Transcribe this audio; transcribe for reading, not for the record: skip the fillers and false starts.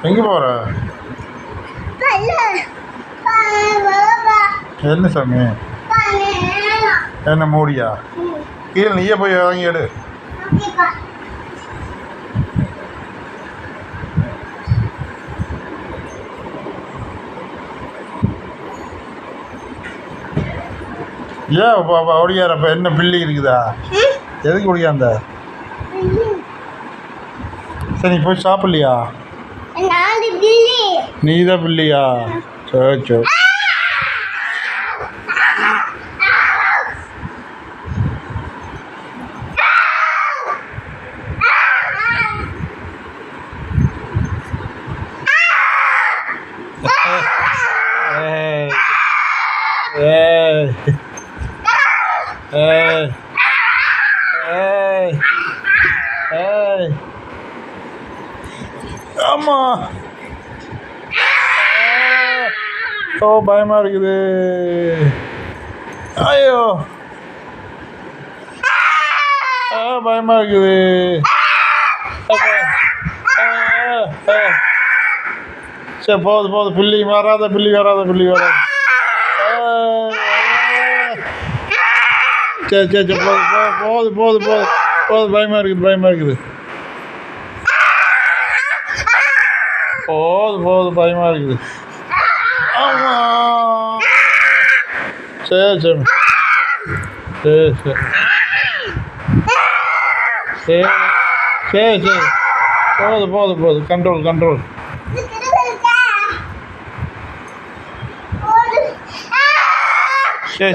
எங்கே போகிற? என்ன சாமி? என்ன மூடியா? கீழே நீயே போய் வாங்கி எடு. ஏன் ஒடியாரப்ப என்ன பில்லி இருக்குதா? எதுக்கு ஒடியாந்த? சரி நீ போய் சாப்பிட்லையா? நீ தான் பில்லியா? சரி சரி. ஆமா. ஓ பயமா இருக்குது. ஐயோ பயமா இருக்குது. சரி போதும் பில்லி வராத. சரி போதும் பயமா இருக்குது. போதும் பயமா இருக்குது. ஆமா. சரி போதும் கண்ட்ரோல். சரி